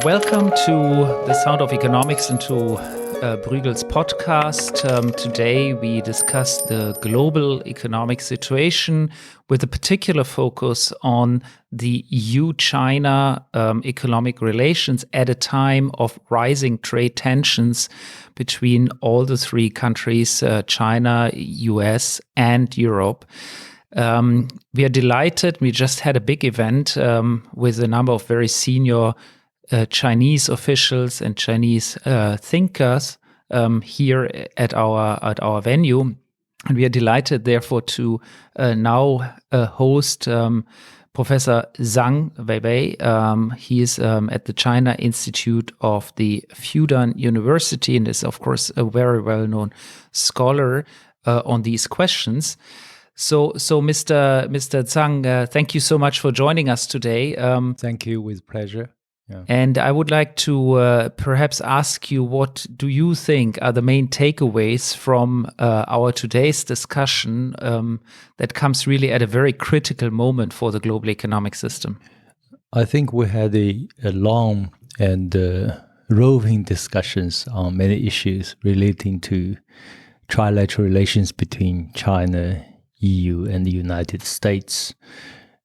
Welcome to the Sound of Economics and to Bruegel's podcast. Today we discuss the global economic situation with a particular focus on the EU-China economic relations at a time of rising trade tensions between all the three countries, China, US, and Europe. We are delighted. We just had a big event with a number of very senior Chinese officials and Chinese thinkers here at our venue, and we are delighted, therefore, to now host Professor Zhang Weiwei. He is at the China Institute of the Fudan University and is, of course, a very well-known scholar on these questions. So, Mr. Zhang, thank you so much for joining us today. Thank you, with pleasure. Yeah. And I would like to perhaps ask you, what do you think are the main takeaways from our today's discussion that comes really at a very critical moment for the global economic system? I think we had a long and roving discussions on many issues relating to trilateral relations between China, EU, and the United States.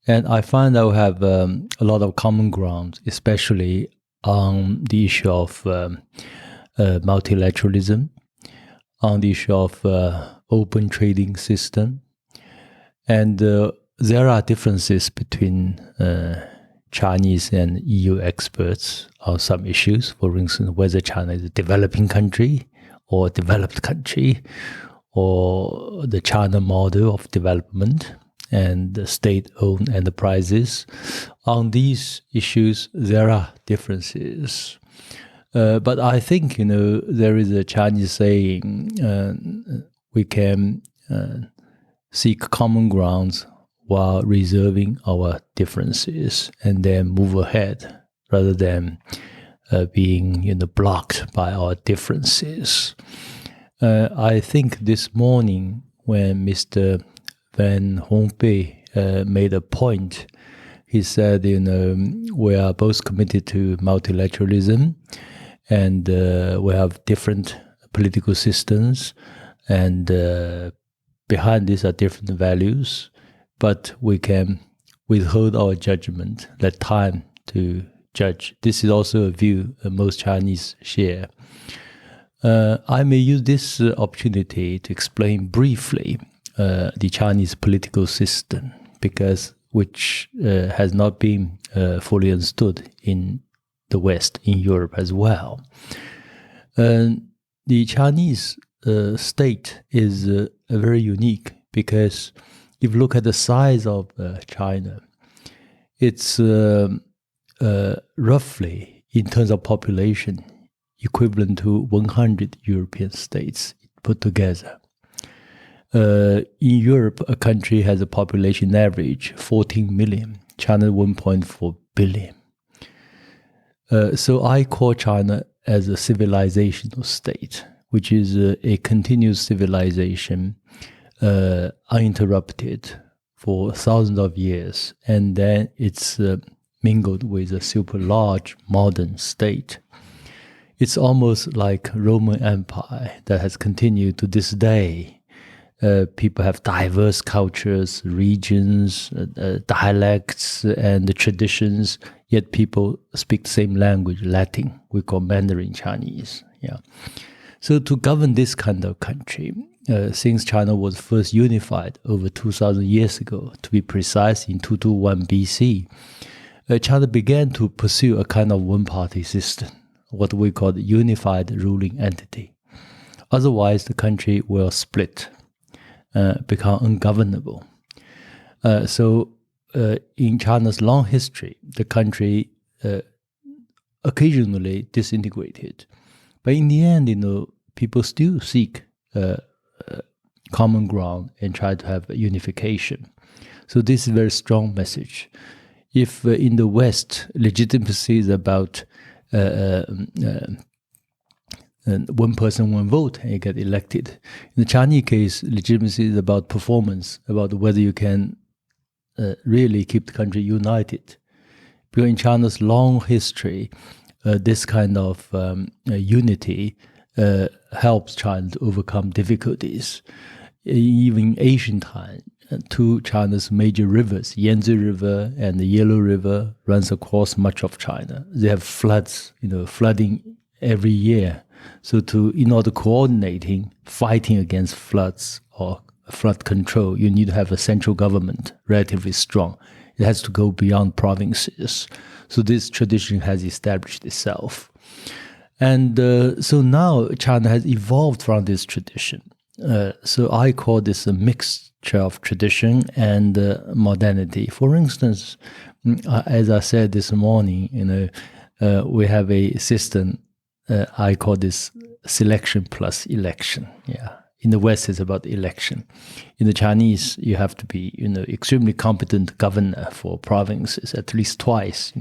And I find that we have a lot of common ground, especially on the issue of multilateralism, on the issue of open trading system. And there are differences between Chinese and EU experts on some issues. For instance, whether China is a developing country or a developed country, or the China model of development and the state-owned enterprises. On these issues, there are differences. But I think, there is a Chinese saying, we can seek common grounds while reserving our differences and then move ahead rather than being blocked by our differences. I think this morning when Mr. Van Rompuy made a point. He said, we are both committed to multilateralism, and we have different political systems, and behind these are different values, but we can withhold our judgment, let time to judge. This is also a view most Chinese share. I may use this opportunity to explain briefly the Chinese political system, which has not been fully understood in the West, in Europe as well. The Chinese state is very unique because if you look at the size of China, it's roughly, in terms of population, equivalent to 100 European states put together. In Europe, a country has a population average 14 million, China 1.4 billion. So I call China as a civilizational state, which is a continuous civilization, uninterrupted for thousands of years, and then it's mingled with a super large modern state. It's almost like Roman Empire that has continued to this day. People have diverse cultures, regions, dialects, and traditions, yet people speak the same language, Latin. We call Mandarin Chinese. Yeah. So to govern this kind of country, since China was first unified over 2,000 years ago, to be precise, in 221 BC, China began to pursue a kind of one-party system, what we call the unified ruling entity. Otherwise, the country will split. Become ungovernable. So in China's long history, the country occasionally disintegrated. But in the end, people still seek common ground and try to have unification. So this is a very strong message. If in the West, legitimacy is about one person, one vote, and you get elected. In the Chinese case, legitimacy is about performance, about whether you can really keep the country united. Because in China's long history, this kind of unity helps China to overcome difficulties. Even ancient time, two China's major rivers, Yangtze River and the Yellow River, runs across much of China. They have floods, flooding every year. So in order coordinating, fighting against floods or flood control, you need to have a central government relatively strong. It has to go beyond provinces. So this tradition has established itself. And so now China has evolved from this tradition. So I call this a mixture of tradition and modernity. For instance, as I said this morning, we have a system, I call this selection plus election. Yeah. In the West, it's about election. In the Chinese, you have to be, extremely competent governor for provinces at least twice,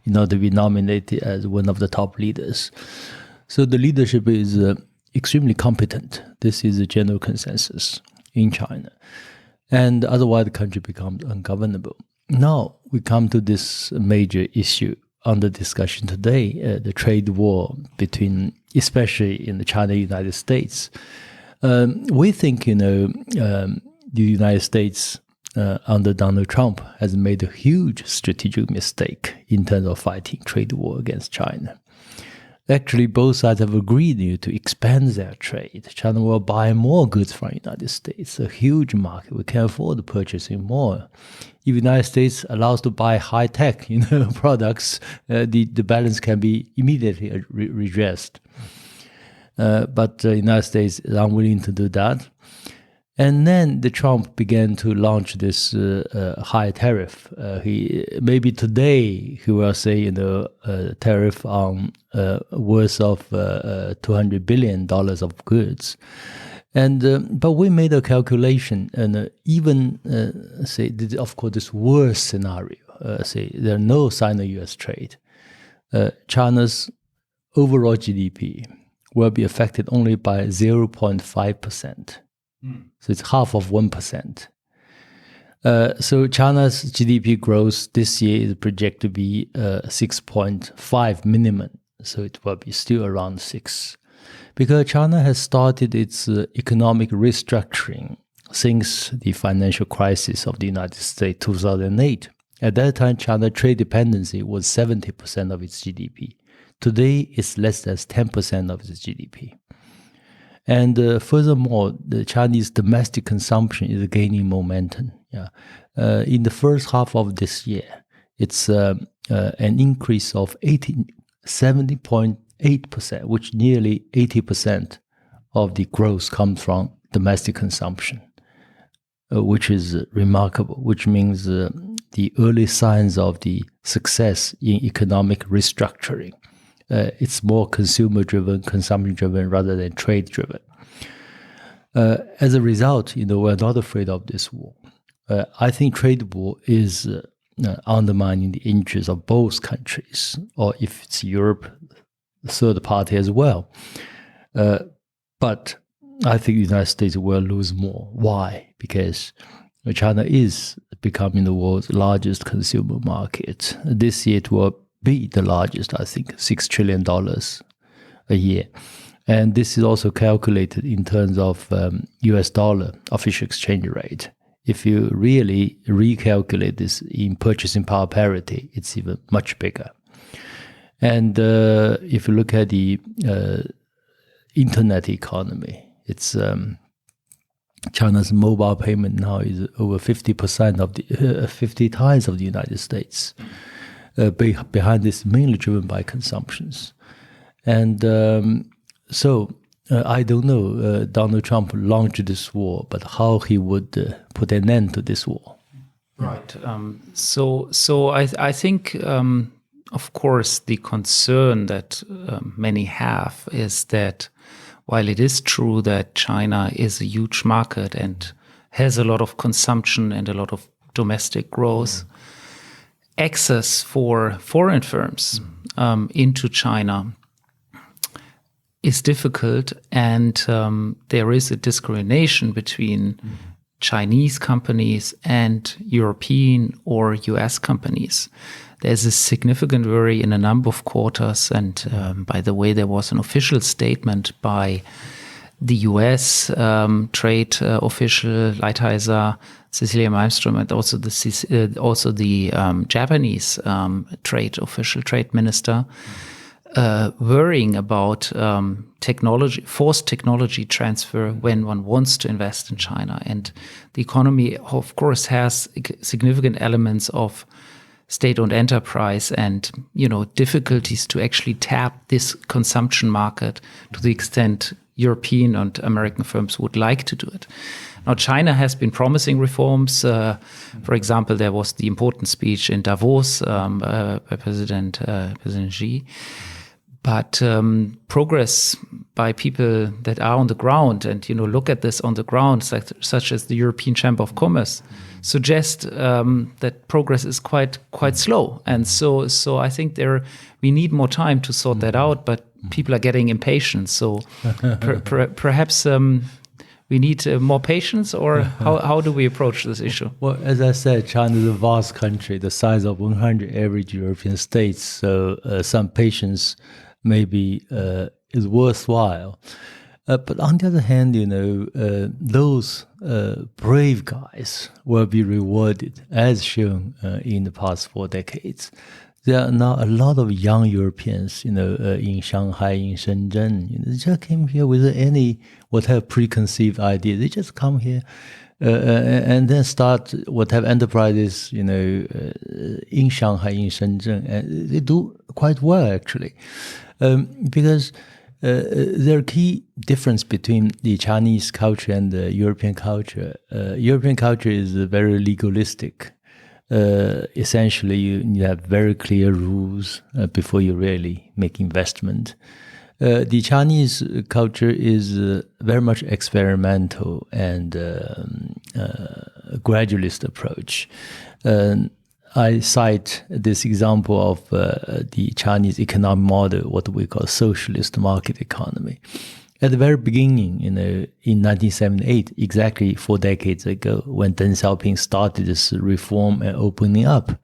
in order to be nominated as one of the top leaders. So the leadership is extremely competent. This is a general consensus in China. And otherwise, the country becomes ungovernable. Now we come to this major issue under discussion today, the trade war between, especially in the China-United States. We think, the United States under Donald Trump has made a huge strategic mistake in terms of fighting trade war against China. Actually, both sides have agreed to expand their trade. China will buy more goods from the United States, a huge market. We can afford purchasing more. If the United States allows to buy high-tech products, the balance can be immediately redressed. But the United States is unwilling to do that. And then the Trump began to launch this high tariff. Maybe today he will say tariff on worth of $200 billion of goods. And but we made a calculation, and even say, of course, this worst scenario. Say there are no Sino-US trade. China's overall GDP will be affected only by 0.5%. So it's half of 1%. So China's GDP growth this year is projected to be 6.5 minimum. So it will be still around 6. Because China has started its economic restructuring since the financial crisis of the United States 2008. At that time, China's trade dependency was 70% of its GDP. Today, it's less than 10% of its GDP. And furthermore, the Chinese domestic consumption is gaining momentum. Yeah. In the first half of this year, it's an increase of 70.8%, which nearly 80% of the growth comes from domestic consumption, which is remarkable, which means the early signs of the success in economic restructuring. It's more consumer-driven, consumption-driven rather than trade-driven. As a result, we're not afraid of this war. I think trade war is undermining the interests of both countries, or if it's Europe, the third party as well. But I think the United States will lose more. Why? Because China is becoming the world's largest consumer market. This year it will be the largest, I think, $6 trillion a year. And this is also calculated in terms of US dollar official exchange rate. If you really recalculate this in purchasing power parity, it's even much bigger. And if you look at the internet economy, it's China's mobile payment now is over 50% of the 50 times of the United States. Behind this, mainly driven by consumptions. And so I don't know, Donald Trump launched this war, but how he would put an end to this war. Right. So I think, of course, the concern that many have is that while it is true that China is a huge market and has a lot of consumption and a lot of domestic growth, access for foreign firms into China is difficult, and there is a discrimination between Chinese companies and European or US companies. there's a significant worry in a number of quarters. And by the way, there was an official statement by the U.S. Trade official Lighthizer, Cecilia Malmström, and also the Japanese trade minister, worrying about forced technology transfer when one wants to invest in China. And the economy, of course, has significant elements of state-owned enterprise and, difficulties to actually tap this consumption market to the extent European and American firms would like to do it. Now, China has been promising reforms. For example, there was the important speech in Davos by President Xi. But progress by people that are on the ground and, look at this on the ground, such as the European Chamber of Commerce, suggest that progress is quite slow. And so I think we need more time to sort that out, but people are getting impatient. So perhaps we need more patience, or how do we approach this issue? Well, as I said, China is a vast country, the size of 100 average European states. So some patience maybe is worthwhile. But on the other hand, those brave guys will be rewarded, as shown in the past 4 decades. There are now a lot of young Europeans, in Shanghai, in Shenzhen. They just came here without any whatever preconceived idea. They just come here and then start whatever enterprises, in Shanghai, in Shenzhen. And they do quite well, actually, because there are key difference between the Chinese culture and the European culture. European culture is very legalistic. Essentially, you have very clear rules before you really make investment. The Chinese culture is very much experimental and gradualist approach. I cite this example of the Chinese economic model, what we call socialist market economy. At the very beginning, in 1978, exactly 4 decades ago, when Deng Xiaoping started this reform and opening up,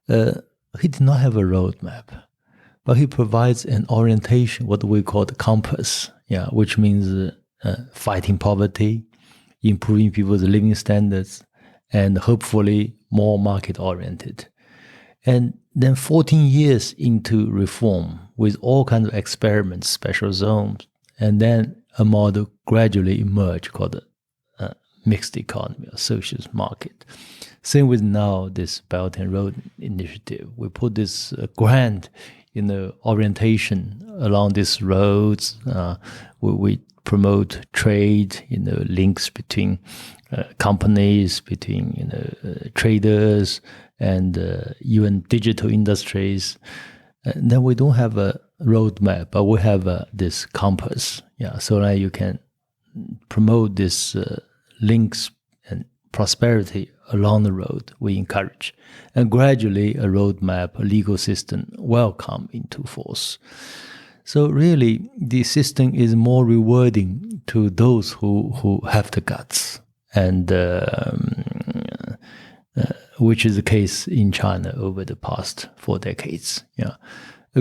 he did not have a roadmap, but he provides an orientation, what we call the compass, which means fighting poverty, improving people's living standards, and hopefully more market-oriented. And then 14 years into reform, with all kinds of experiments, special zones, and then a model gradually emerged called a mixed economy or socialist market. Same with now this Belt and Road Initiative. We put this grand, orientation along these roads. We promote trade, links between companies, between traders, and even digital industries. And then we don't have a roadmap, but we have this compass. So that you can promote this links and prosperity along the road. We encourage, and gradually a roadmap, a legal system will come into force. So really, the system is more rewarding to those who have the guts, and which is the case in China over the past 4 decades.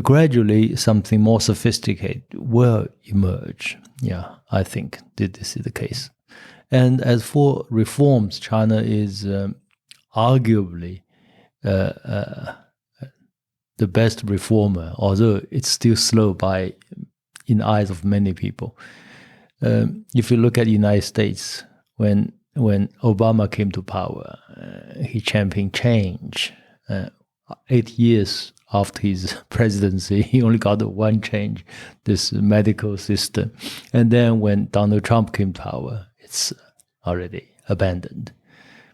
Gradually, something more sophisticated will emerge. I think that this is the case. And as for reforms, China is arguably the best reformer, although it's still slow in the eyes of many people. If you look at the United States, when Obama came to power, he championed change. 8 years after his presidency, he only got one change, this medical system. And then when Donald Trump came to power, it's already abandoned.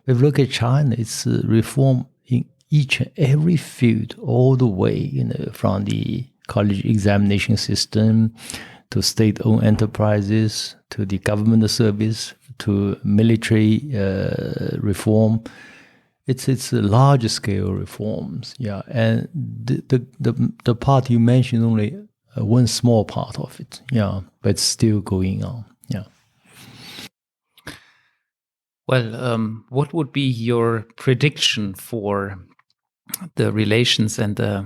If you look at China, it's reform in each and every field, all the way, from the college examination system to state-owned enterprises, to the government service, to military reform. It's large scale reforms, and the part you mentioned only one small part of it, but it's still going on, Well, what would be your prediction for relations and the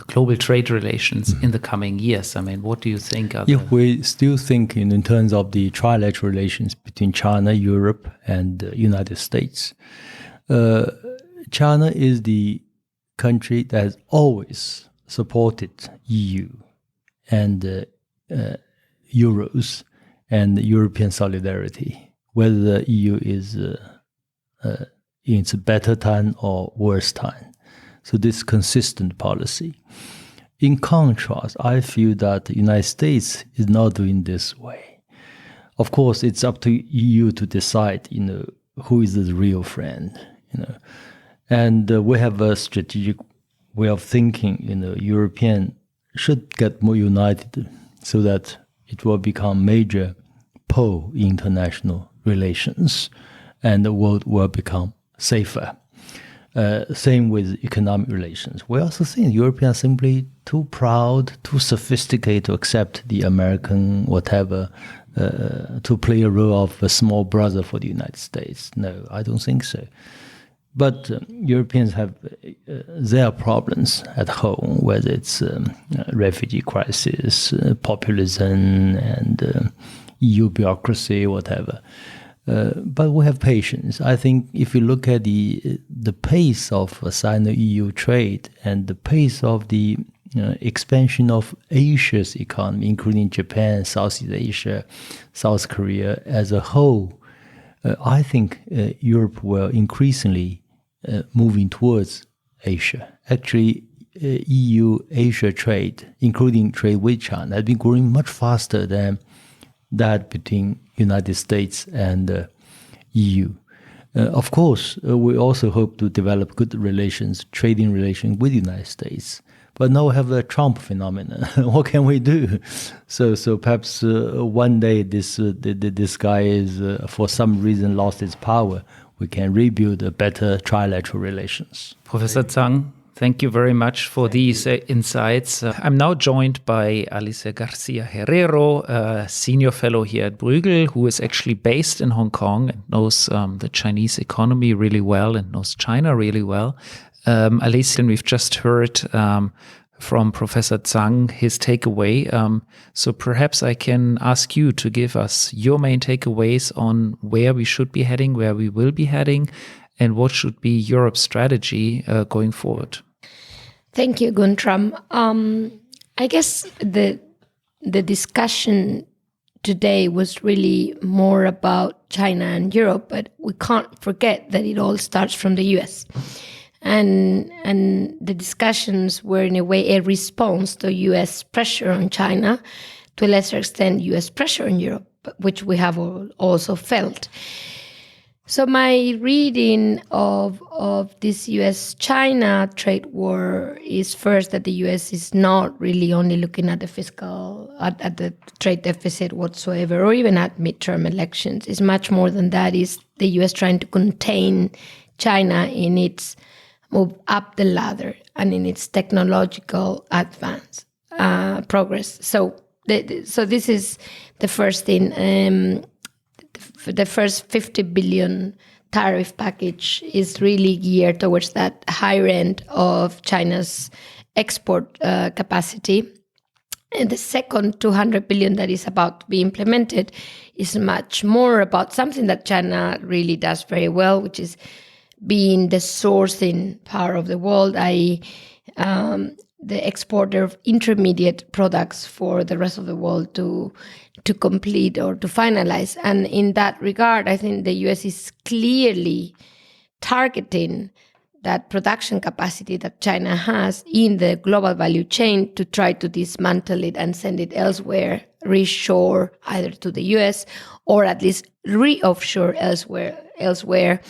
global trade relations in the coming years? I mean, what do you think? If we still think in terms of the trilateral relations between China, Europe, and the United States, China is the country that has always supported EU and Euros and European solidarity, whether the EU is in its better time or worse time. So this consistent policy. In contrast, I feel that the United States is not doing this way. Of course, it's up to EU to decide, who is the real friend, And we have a strategic way of thinking, European should get more united so that it will become major pole in international relations and the world will become safer. Same with economic relations. We also think Europeans are simply too proud, too sophisticated to accept the American whatever, to play a role of a small brother for the United States. No, I don't think so. But Europeans have their problems at home, whether it's refugee crisis, populism, and EU bureaucracy, whatever. But we have patience. I think if you look at the pace of Sino-EU trade and the pace of the expansion of Asia's economy, including Japan, Southeast Asia, South Korea as a whole, I think Europe will increasingly moving towards Asia. Actually, EU-Asia trade, including trade with China, has been growing much faster than that between United States and EU. Of course, we also hope to develop good relations, trading relations with the United States. But now we have the Trump phenomenon. What can we do? So perhaps one day this guy is, for some reason, lost his power. We can rebuild a better trilateral relations. Professor Zhang, thank you very much for these insights. I'm now joined by Alicia García-Herrero, a senior fellow here at Bruegel, who is actually based in Hong Kong and knows the Chinese economy really well and knows China really well. Alicia, we've just heard from Professor Zhang his takeaway. So perhaps I can ask you to give us your main takeaways on where we should be heading, where we will be heading, and what should be Europe's strategy going forward. Thank you, Guntram. I guess the discussion today was really more about China and Europe, but we can't forget that it all starts from the US. And the discussions were in a way a response to US pressure on China, to a lesser extent US pressure on Europe, which we have also felt. So my reading of this US-China trade war is first that the US is not really only looking at the at the trade deficit whatsoever, or even at midterm elections. It's much more than that. Is the US trying to contain China in its move up the ladder and in its technological advance progress. So this is the first thing. The first 50 billion tariff package is really geared towards that higher end of China's export capacity. And the second 200 billion that is about to be implemented is much more about something that China really does very well, which is being the sourcing power of the world, i.e. the exporter of intermediate products for the rest of the world to complete or to finalize. And in that regard, I think the US is clearly targeting that production capacity that China has in the global value chain to try to dismantle it and send it elsewhere, reshore either to the US or at least re-offshore elsewhere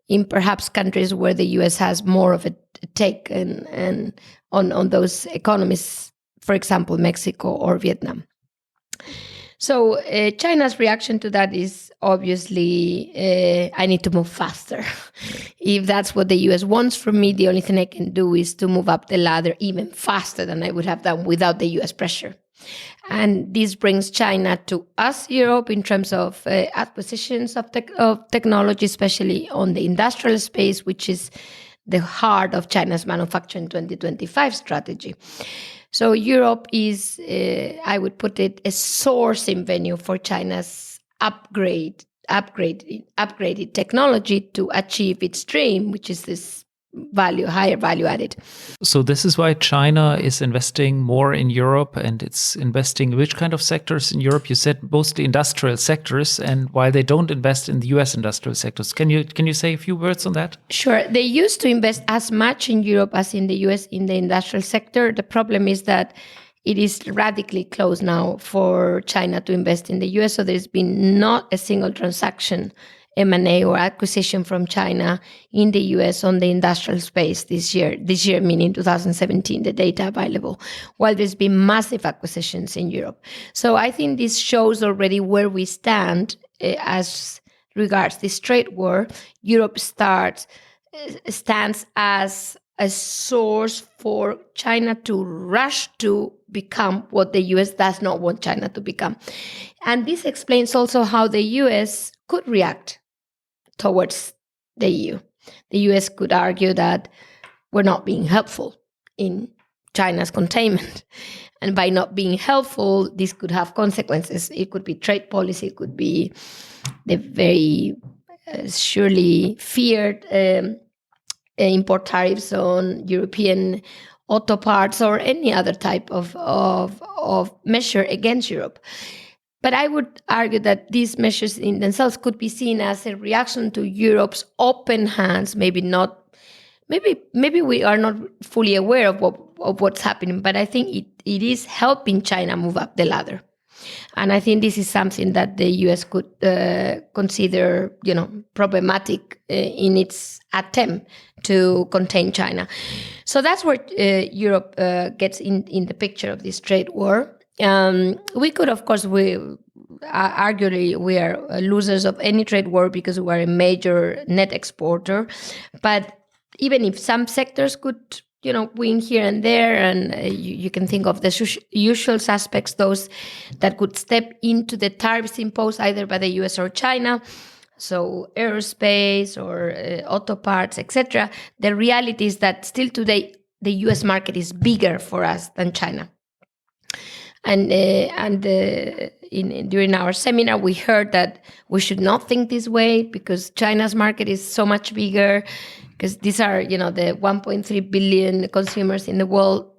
in perhaps countries where the US has more of a take and on those economies, for example, Mexico or Vietnam. So China's reaction to that is obviously, I need to move faster. If that's what the US wants from me, the only thing I can do is to move up the ladder even faster than I would have done without the US pressure. And this brings China to us, Europe, in terms of acquisitions of technology, especially on the industrial space, which is the heart of China's Manufacturing 2025 strategy. So Europe is, I would put it, a sourcing venue for China's upgraded technology to achieve its dream, which is this higher value added. So this is why China is investing more in Europe, and it's investing which kind of sectors in Europe? You said mostly industrial sectors, and why they don't invest in the US industrial sectors. Can you say a few words on that? Sure. They used to invest as much in Europe as in the US in the industrial sector. The problem is that it is radically closed now for China to invest in the US. So there's been not a single transaction, M&A or acquisition from China in the US on the industrial space this year meaning 2017, the data available, while there's been massive acquisitions in Europe. So I think this shows already where we stand as regards this trade war. Europe stands as a source for China to rush to become what the US does not want China to become. And this explains also how the US could react towards the EU. The US could argue that we're not being helpful in China's containment. And by not being helpful, this could have consequences. It could be trade policy, it could be the very surely feared import tariffs on European auto parts or any other type of measure against Europe. But I would argue that these measures in themselves could be seen as a reaction to Europe's open hands. Maybe we are not fully aware of what's happening, but I think it is helping China move up the ladder. And I think this is something that the US could consider, problematic in its attempt to contain China. So that's where Europe gets in the picture of this trade war. We could, of course, arguably we are losers of any trade war because we are a major net exporter. But even if some sectors could, win here and there, and you can think of the usual suspects, those that could step into the tariffs imposed either by the US or China, so aerospace or auto parts, etc. The reality is that still today, the US market is bigger for us than China. And during our seminar, we heard that we should not think this way because China's market is so much bigger, because these are, the 1.3 billion consumers in the world,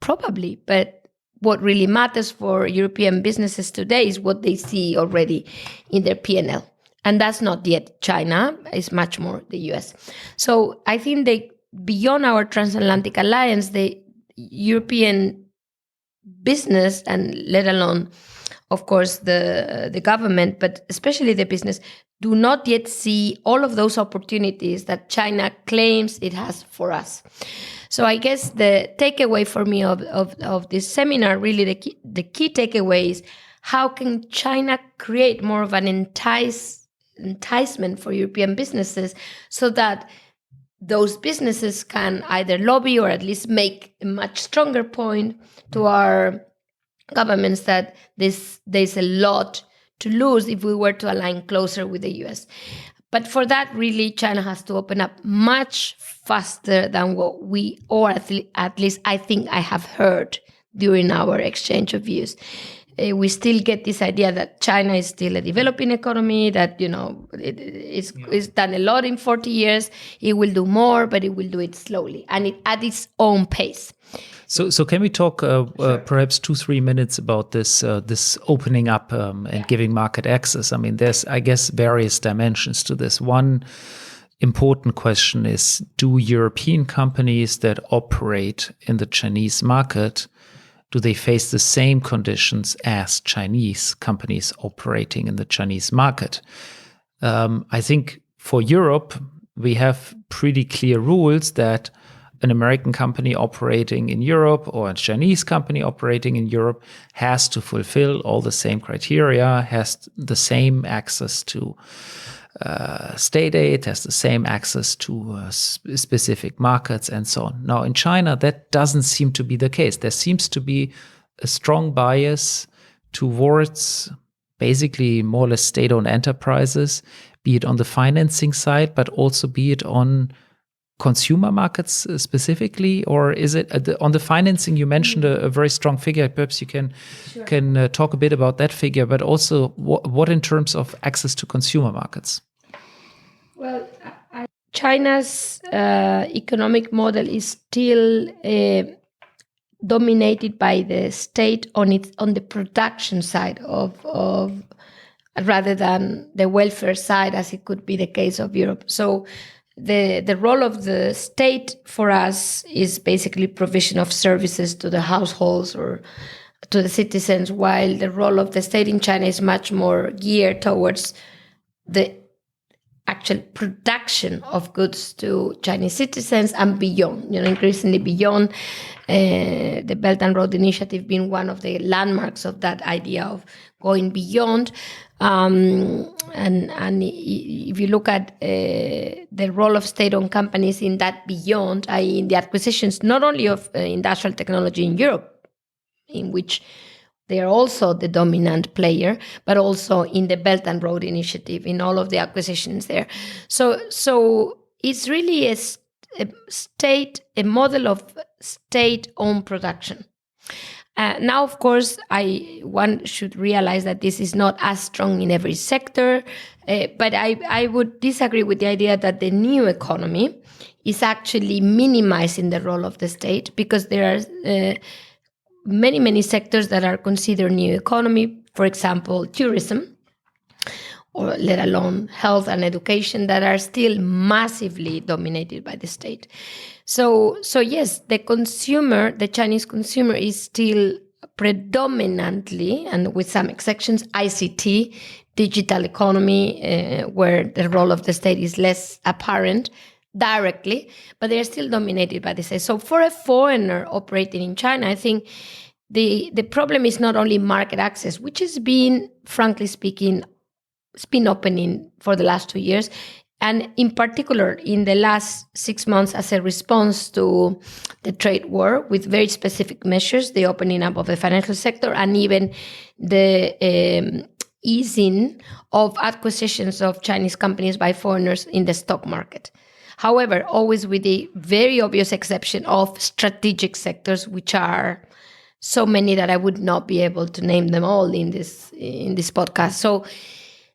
probably. But what really matters for European businesses today is what they see already in their P&L. And that's not yet China, it's much more the US. So I think beyond our transatlantic alliance, the European business, and let alone, of course, the government, but especially the business, do not yet see all of those opportunities that China claims it has for us. So I guess the takeaway for me of this seminar, really the key takeaway is how can China create more of an enticement for European businesses so that those businesses can either lobby or at least make a much stronger point to our governments that there's a lot to lose if we were to align closer with the US. But for that, really, China has to open up much faster than what we, or at least I think I have heard during our exchange of views. We still get this idea that China is still a developing economy, that, it's done a lot in 40 years. It will do more, but it will do it slowly and at its own pace. So can we talk perhaps 2-3 minutes about this opening up and giving market access? I mean, there's, I guess, various dimensions to this. One important question is, do European companies that operate in the Chinese market, do they face the same conditions as Chinese companies operating in the Chinese market? I think for Europe, we have pretty clear rules that an American company operating in Europe or a Chinese company operating in Europe has to fulfill all the same criteria, has the same access to state aid, has the same access to specific markets and so on. Now, in China, that doesn't seem to be the case. There seems to be a strong bias towards basically more or less state-owned enterprises, be it on the financing side, but also be it on consumer markets specifically, or is it on the financing? You mentioned a very strong figure. Perhaps you can talk a bit about that figure, but also what in terms of access to consumer markets? Well, China's economic model is still dominated by the state on the production side of rather than the welfare side, as it could be the case of Europe. So the role of the state for us is basically provision of services to the households or to the citizens, while the role of the state in China is much more geared towards the actual production of goods to Chinese citizens and beyond, increasingly beyond, the Belt and Road Initiative being one of the landmarks of that idea of going beyond. And if you look at the role of state-owned companies in that beyond, i.e. in the acquisitions, not only of industrial technology in Europe, in which they are also the dominant player, but also in the Belt and Road Initiative, in all of the acquisitions there. So it's really a model of state-owned production. Now, of course, one should realize that this is not as strong in every sector, but I would disagree with the idea that the new economy is actually minimizing the role of the state, because there are many sectors that are considered new economy, for example, tourism, or let alone health and education, that are still massively dominated by the state. So yes, the Chinese consumer is still predominantly, and with some exceptions, ICT, digital economy, where the role of the state is less apparent directly, but they're still dominated by the state. So for a foreigner operating in China, I think the problem is not only market access, which has been, frankly speaking, it's been opening for the last 2 years, and in particular in the last 6 months as a response to the trade war, with very specific measures, the opening up of the financial sector, and even the easing of acquisitions of Chinese companies by foreigners in the stock market. However, always with the very obvious exception of strategic sectors, which are so many that I would not be able to name them all in this podcast.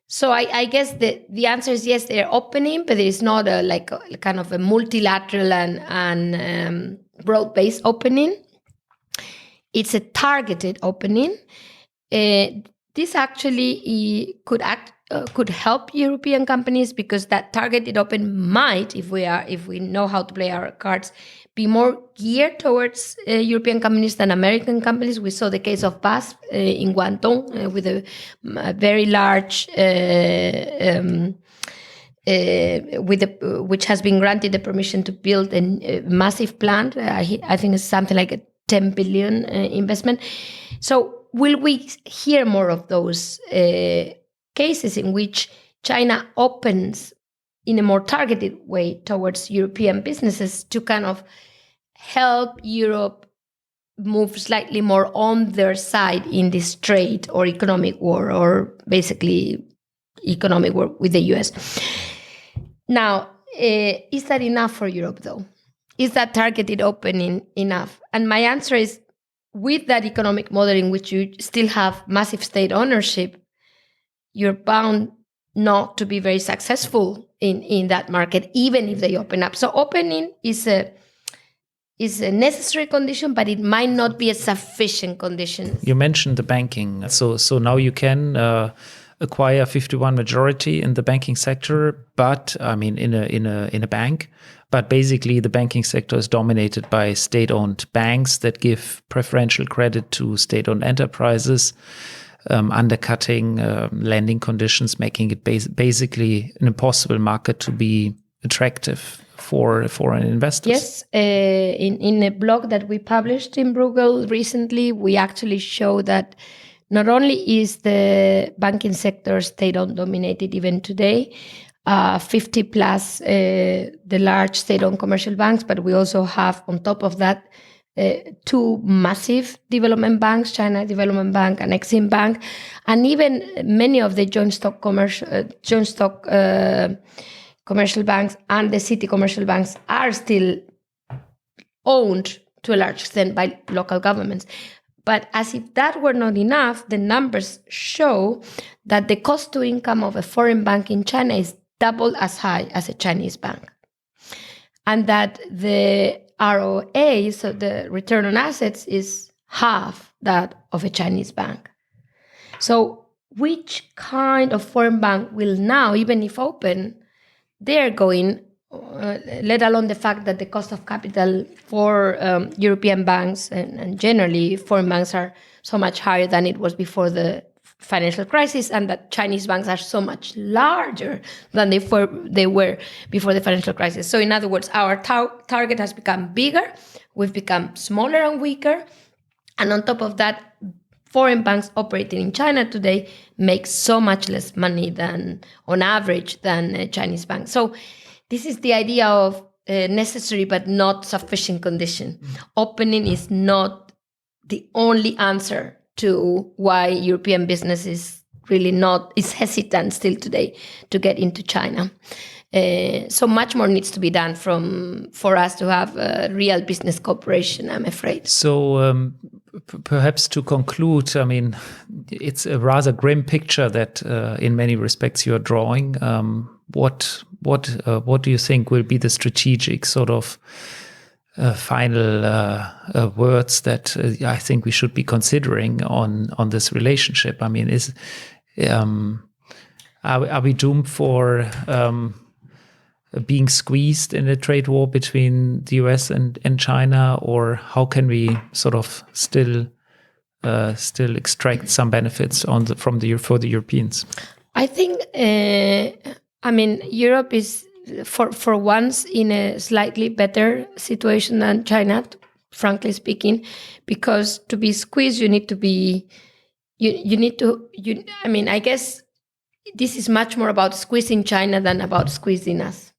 So I guess the answer is yes, they're opening, but it's not a kind of a multilateral and broad-based opening. It's a targeted opening. This actually could help European companies, because that targeted open might, if we know how to play our cards, be more geared towards European companies than American companies. We saw the case of BASF in Guangdong with a very large, which has been granted the permission to build a massive plant. I think it's something like a 10 billion investment. So will we hear more of those cases in which China opens in a more targeted way towards European businesses to kind of help Europe move slightly more on their side in this trade or economic war, or basically economic war with the US? Now, is that enough for Europe, though? Is that targeted opening enough? And my answer is, with that economic model in which you still have massive state ownership, you're bound not to be very successful in that market, even if they open up. So opening is a necessary condition, but it might not be a sufficient condition. You mentioned the banking. So now you can acquire 51 majority in the banking sector, but I mean in a bank. But basically, the banking sector is dominated by state-owned banks that give preferential credit to state-owned enterprises, undercutting lending conditions, making it basically an impossible market to be attractive for foreign investors. Yes, in a blog that we published in Bruegel recently, we actually show that not only is the banking sector state-owned dominated even today, 50 plus the large state-owned commercial banks, but we also have on top of that two massive development banks, China Development Bank and Exim Bank, and even many of the joint stock commercial banks and the city commercial banks are still owned to a large extent by local governments. But as if that were not enough, the numbers show that the cost to income of a foreign bank in China is double as high as a Chinese bank. And that the ROA, so the return on assets, is half that of a Chinese bank. So which kind of foreign bank will now, even if open, they're going, let alone the fact that the cost of capital for European banks and generally foreign banks are so much higher than it was before the financial crisis, and that Chinese banks are so much larger than they were before the financial crisis. So in other words, our target has become bigger, we've become smaller and weaker, and on top of that, foreign banks operating in China today make so much less money than, on average, than a Chinese bank. So this is the idea of necessary but not sufficient condition. Opening is not the only answer to why European business is hesitant still today to get into China. So much more needs to be done for us to have a real business cooperation, I'm afraid. So perhaps to conclude, I mean, it's a rather grim picture that in many respects you're drawing. What do you think will be the strategic sort of final words that I think we should be considering on this relationship? I mean, are we doomed for being squeezed in a trade war between the US and China, or how can we sort of still extract some benefits for the Europeans? I think Europe is for once in a slightly better situation than China, frankly speaking, because to be squeezed I guess this is much more about squeezing China than about squeezing us,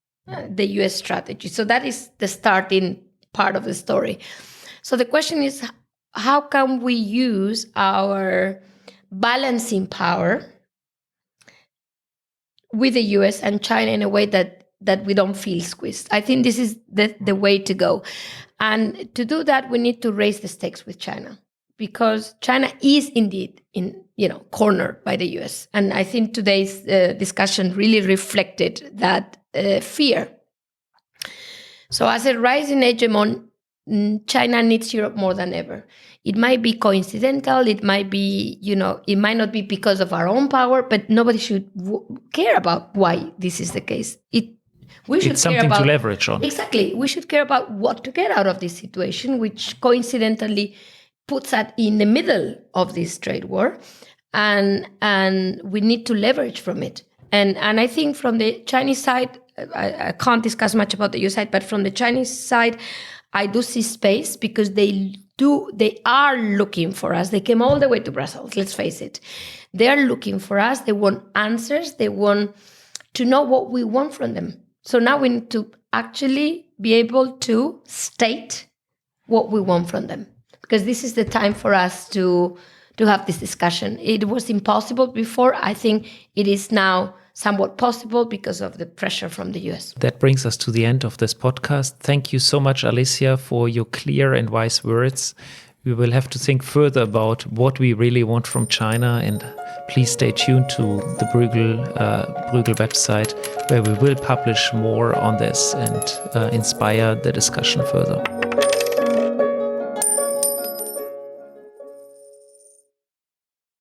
the US strategy. So that is the starting part of the story. So the question is, how can we use our balancing power with the US and China in a way that we don't feel squeezed? I think this is the way to go. And to do that, we need to raise the stakes with China, because China is indeed cornered by the US. And I think today's discussion really reflected that fear. So as a rising hegemon, China needs Europe more than ever. It might be coincidental, it might be, it might not be because of our own power, but nobody should care about why this is the case. It's something to leverage on. Exactly. We should care about what to get out of this situation, which coincidentally puts us in the middle of this trade war, and we need to leverage from it. And I think from the Chinese side, I can't discuss much about the US side, but from the Chinese side, I do see space, because they are looking for us. They came all the way to Brussels, let's face it. They are looking for us. They want answers. They want to know what we want from them. So now we need to actually be able to state what we want from them, because this is the time for us to have this discussion. It was impossible before. I think it is now somewhat possible because of the pressure from the US. That brings us to the end of this podcast. Thank you so much, Alicia, for your clear and wise words. We will have to think further about what we really want from China, and please stay tuned to the Bruegel website, where we will publish more on this and inspire the discussion further.